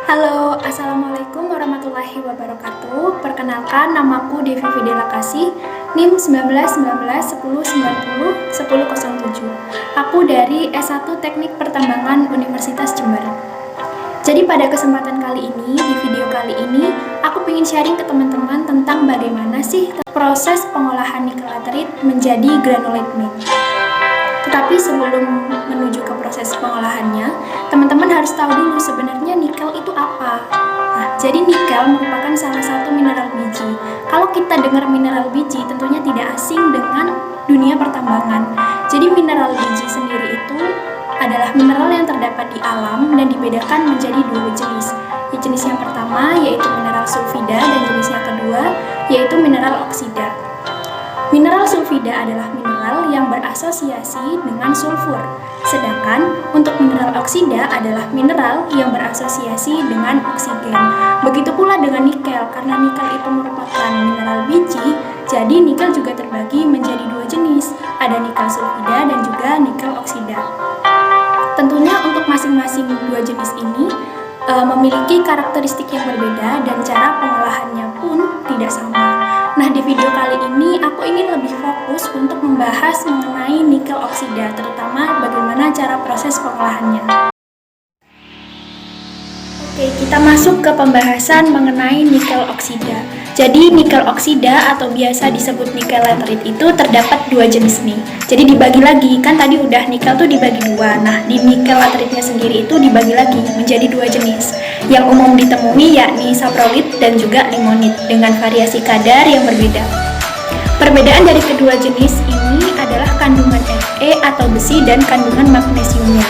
Halo, Assalamualaikum warahmatullahi wabarakatuh. Perkenalkan, namaku Devi Fidela Kasih, NIM 191910901007. Aku dari S1 Teknik Pertambangan Universitas Jember. Jadi pada kesempatan kali ini, di video kali ini, aku ingin sharing ke teman-teman tentang bagaimana sih proses pengolahan nikel laterit menjadi granulate matte. Tetapi sebelum menuju ke proses pengolahannya, teman-teman harus tahu dulu sebenarnya nikel itu apa. Nah, jadi nikel merupakan salah satu mineral biji. Kalau kita dengar mineral biji, tentunya tidak asing dengan dunia pertambangan. Jadi mineral biji sendiri itu adalah mineral yang terdapat di alam dan dibedakan menjadi dua jenis. Jenis yang pertama yaitu mineral sulfida dan jenis yang kedua yaitu mineral oksida. Mineral sulfida adalah mineral yang berasosiasi dengan sulfur, sedangkan untuk mineral oksida adalah mineral yang berasosiasi dengan oksigen. Begitu pula dengan nikel, karena nikel itu merupakan mineral biji, jadi nikel juga terbagi menjadi dua jenis, ada nikel sulfida dan juga nikel oksida. Tentunya untuk masing-masing dua jenis ini memiliki karakteristik yang berbeda dan cara pengolahannya pun tidak sama. Nah, di video kali ini aku ingin lebih fokus untuk membahas mengenai nikel oksida, terutama bagaimana cara proses pengolahannya. Oke, kita masuk ke pembahasan mengenai nikel oksida. Jadi nikel oksida atau biasa disebut nikel laterit itu terdapat dua jenis nih. Jadi dibagi lagi, kan tadi udah nikel tuh dibagi dua. Nah, di nikel lateritnya sendiri itu dibagi lagi menjadi dua jenis. Yang umum ditemui yakni saprolit dan juga limonit dengan variasi kadar yang berbeda. Perbedaan dari kedua jenis ini adalah kandungan Fe atau besi dan kandungan magnesiumnya.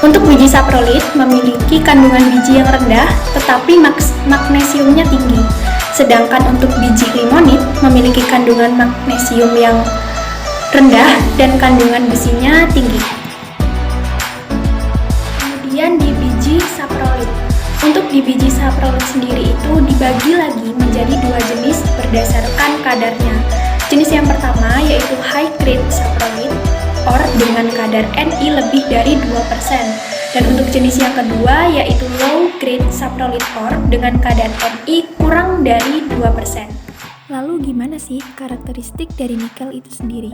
Untuk biji saprolit memiliki kandungan biji yang rendah tetapi magnesiumnya tinggi. Sedangkan untuk biji limonit memiliki kandungan magnesium yang rendah dan kandungan besinya tinggi. Kemudian di biji saprolit. Untuk di biji saprolit sendiri itu dibagi lagi menjadi dua jenis berdasarkan kadarnya. Jenis yang pertama yaitu high grade saprolit or dengan kadar Ni lebih dari 2%. Dan untuk jenis yang kedua yaitu low grade saprolit or dengan kadar Ni kurang dari 2%. Lalu gimana sih karakteristik dari nikel itu sendiri?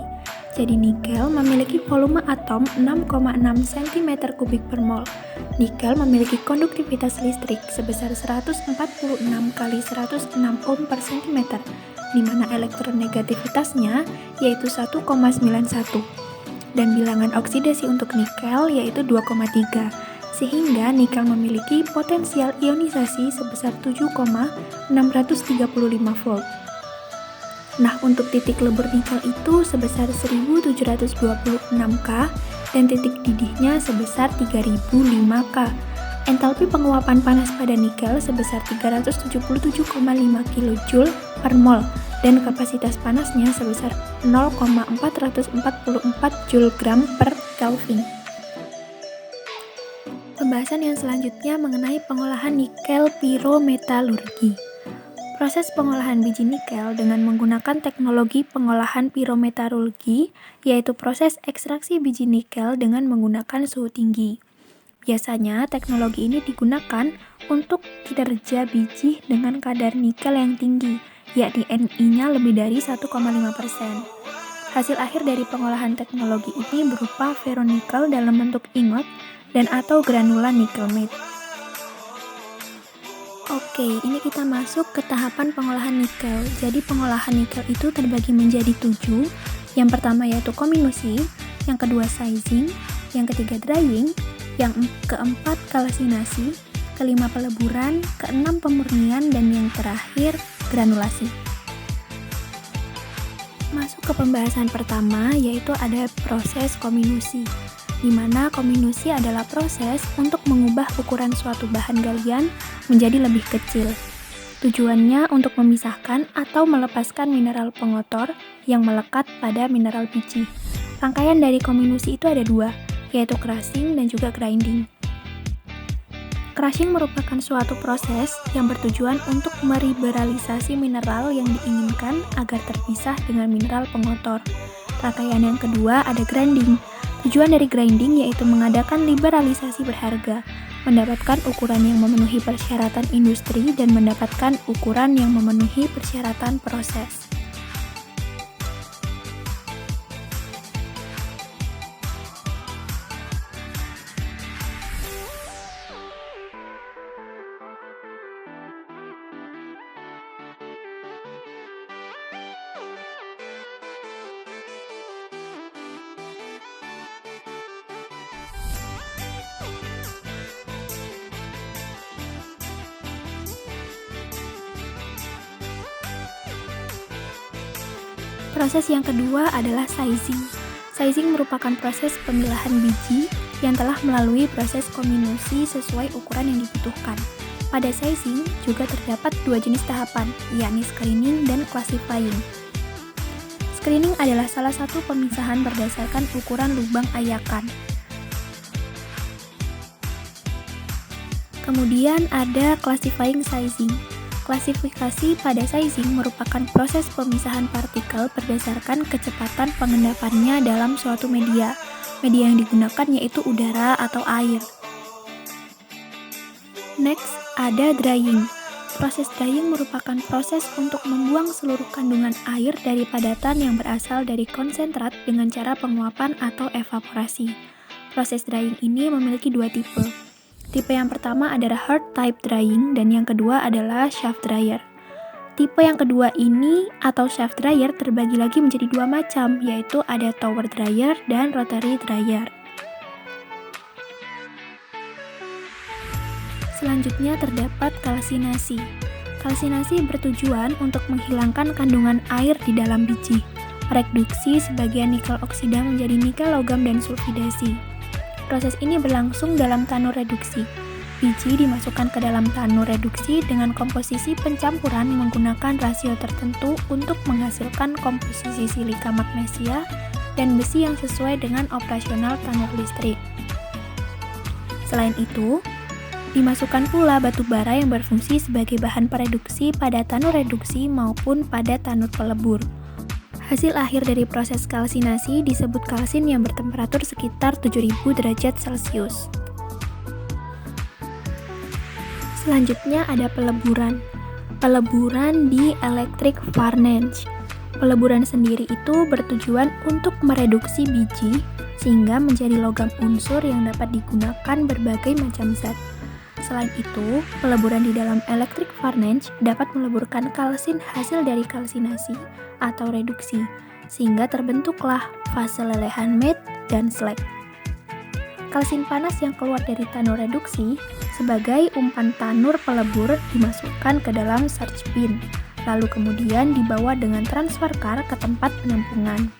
Jadi nikel memiliki volume atom 6,6 cm3 per mol. Nikel memiliki konduktivitas listrik sebesar 146 kali 106 ohm per cm, di mana elektronegativitasnya yaitu 1,91. Dan bilangan oksidasi untuk nikel yaitu 2,3, sehingga nikel memiliki potensial ionisasi sebesar 7,635 volt. Nah, untuk titik lebur nikel itu sebesar 1726 K dan titik didihnya sebesar 3005 K. Entalpi penguapan panas pada nikel sebesar 377,5 kJ per mol dan kapasitas panasnya sebesar 0,444 Joule/gram per Kelvin. Pembahasan yang selanjutnya mengenai pengolahan nikel pirometalurgi. Proses pengolahan biji nikel dengan menggunakan teknologi pengolahan pirometalurgi, yaitu proses ekstraksi biji nikel dengan menggunakan suhu tinggi. Biasanya teknologi ini digunakan untuk kinerja biji dengan kadar nikel yang tinggi, yakni Ni-nya lebih dari 1,5%. Hasil akhir dari pengolahan teknologi ini berupa ferronikel dalam bentuk ingot dan atau granula nikel matte. Oke, ini kita masuk ke tahapan pengolahan nikel. Jadi pengolahan nikel itu terbagi menjadi 7. Yang pertama yaitu kominusi, yang kedua sizing, yang ketiga drying, yang keempat kalsinasi, kelima peleburan, keenam pemurnian, dan yang terakhir granulasi. Masuk ke pembahasan pertama yaitu ada proses kominusi, di mana kominusi adalah proses untuk mengubah ukuran suatu bahan galian menjadi lebih kecil. Tujuannya untuk memisahkan atau melepaskan mineral pengotor yang melekat pada mineral biji. Rangkaian dari kominusi itu ada dua, yaitu crushing dan juga grinding. Crushing merupakan suatu proses yang bertujuan untuk meliberalisasi mineral yang diinginkan agar terpisah dengan mineral pengotor. Rangkaian yang kedua ada grinding. Tujuan dari grinding yaitu mengadakan liberalisasi berharga, mendapatkan ukuran yang memenuhi persyaratan industri dan mendapatkan ukuran yang memenuhi persyaratan proses. Proses yang kedua adalah sizing. Sizing merupakan proses pemilahan biji yang telah melalui proses kombinasi sesuai ukuran yang dibutuhkan. Pada sizing juga terdapat dua jenis tahapan, yakni screening dan classifying. Screening adalah salah satu pemisahan berdasarkan ukuran lubang ayakan. Kemudian ada classifying sizing. Klasifikasi pada sizing merupakan proses pemisahan partikel berdasarkan kecepatan pengendapannya dalam suatu media. Media yang digunakan yaitu udara atau air. Next, ada drying. Proses drying merupakan proses untuk membuang seluruh kandungan air dari padatan yang berasal dari konsentrat dengan cara penguapan atau evaporasi. Proses drying ini memiliki dua tipe. Tipe yang pertama adalah hard type drying dan yang kedua adalah shaft dryer. Tipe yang kedua ini atau shaft dryer terbagi lagi menjadi dua macam, yaitu ada tower dryer dan rotary dryer. Selanjutnya terdapat kalsinasi. Kalsinasi bertujuan untuk menghilangkan kandungan air di dalam biji, mereduksi sebagian nikel oksida menjadi nikel logam dan sulfidasi. Proses ini berlangsung dalam tanur reduksi. Biji dimasukkan ke dalam tanur reduksi dengan komposisi pencampuran menggunakan rasio tertentu untuk menghasilkan komposisi silika magnesia dan besi yang sesuai dengan operasional tanur listrik. Selain itu, dimasukkan pula batu bara yang berfungsi sebagai bahan pereduksi pada tanur reduksi maupun pada tanur pelebur. Hasil akhir dari proses kalsinasi disebut kalsin yang bertemperatur sekitar 7000 derajat Celcius. Selanjutnya ada peleburan. Peleburan di electric furnace. Peleburan sendiri itu bertujuan untuk mereduksi biji sehingga menjadi logam unsur yang dapat digunakan berbagai macam zat. Selain itu, peleburan di dalam electric furnace dapat meleburkan kalsin hasil dari kalsinasi atau reduksi, sehingga terbentuklah fase lelehan matte dan slag. Kalsin panas yang keluar dari tanur reduksi sebagai umpan tanur pelebur dimasukkan ke dalam surge bin, lalu kemudian dibawa dengan transfer car ke tempat penampungan.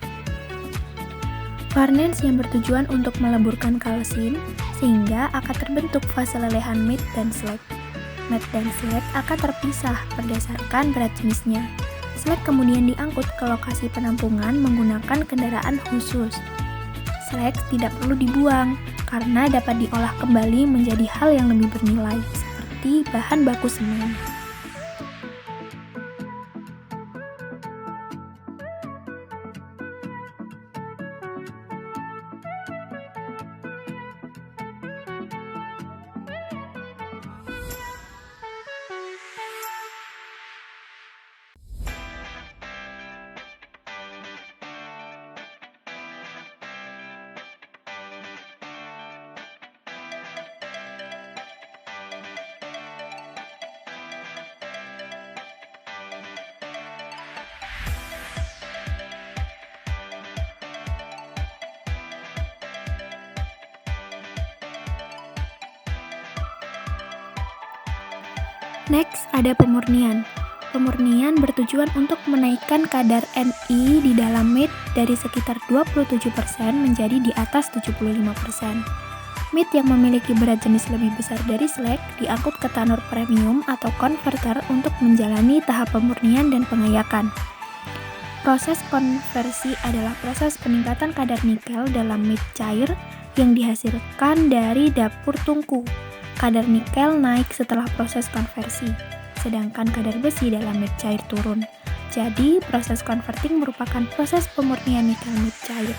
Furnace yang bertujuan untuk meleburkan kalsin sehingga akan terbentuk fase lelehan matte dan slag. Matte dan slag akan terpisah berdasarkan berat jenisnya. Slag kemudian diangkut ke lokasi penampungan menggunakan kendaraan khusus. Slag tidak perlu dibuang karena dapat diolah kembali menjadi hal yang lebih bernilai, seperti bahan baku semen. Next, ada pemurnian. Pemurnian bertujuan untuk menaikkan kadar Ni di dalam matte dari sekitar 27% menjadi di atas 75%. Matte yang memiliki berat jenis lebih besar dari slag diangkut ke tanur premium atau converter untuk menjalani tahap pemurnian dan pengayakan. Proses konversi adalah proses peningkatan kadar nikel dalam matte cair yang dihasilkan dari dapur tungku. Kadar nikel naik setelah proses konversi, sedangkan kadar besi dalam matte cair turun. Jadi, proses converting merupakan proses pemurnian nikel matte cair.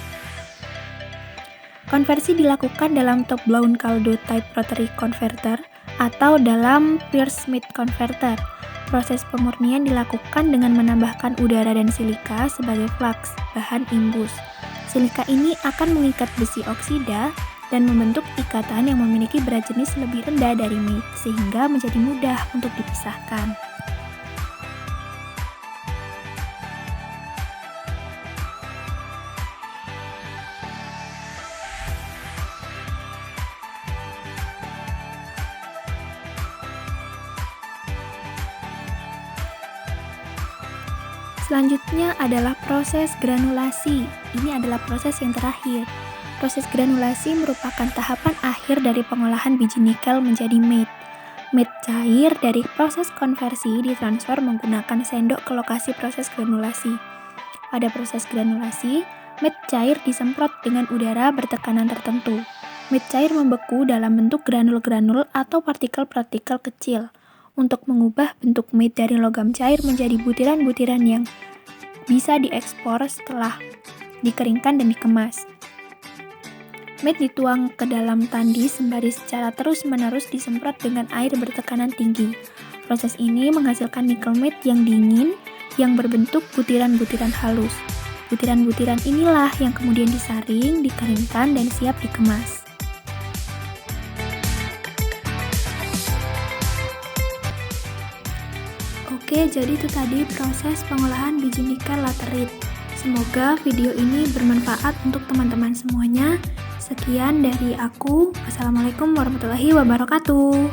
Konversi dilakukan dalam top-blown Caldo type rotary converter atau dalam Pierce Smith converter. Proses pemurnian dilakukan dengan menambahkan udara dan silika sebagai flux, bahan imbus. Silika ini akan mengikat besi oksida dan membentuk ikatan yang memiliki berat jenis lebih rendah dari matte, sehingga menjadi mudah untuk dipisahkan. Selanjutnya adalah proses granulasi. Ini adalah proses yang terakhir. Proses granulasi merupakan tahapan akhir dari pengolahan biji nikel menjadi matte. Matte cair dari proses konversi ditransfer menggunakan sendok ke lokasi proses granulasi. Pada proses granulasi, matte cair disemprot dengan udara bertekanan tertentu. Matte cair membeku dalam bentuk granul-granul atau partikel-partikel kecil untuk mengubah bentuk matte dari logam cair menjadi butiran-butiran yang bisa diekspor setelah dikeringkan dan dikemas. Matte dituang ke dalam tandi sembari secara terus-menerus disemprot dengan air bertekanan tinggi. Proses ini menghasilkan nikel matte yang dingin yang berbentuk butiran-butiran halus. Butiran-butiran inilah yang kemudian disaring, dikeringkan, dan siap dikemas. Oke, jadi itu tadi proses pengolahan biji nikel laterit. Semoga video ini bermanfaat untuk teman-teman semuanya. Sekian dari aku. Wassalamualaikum warahmatullahi wabarakatuh.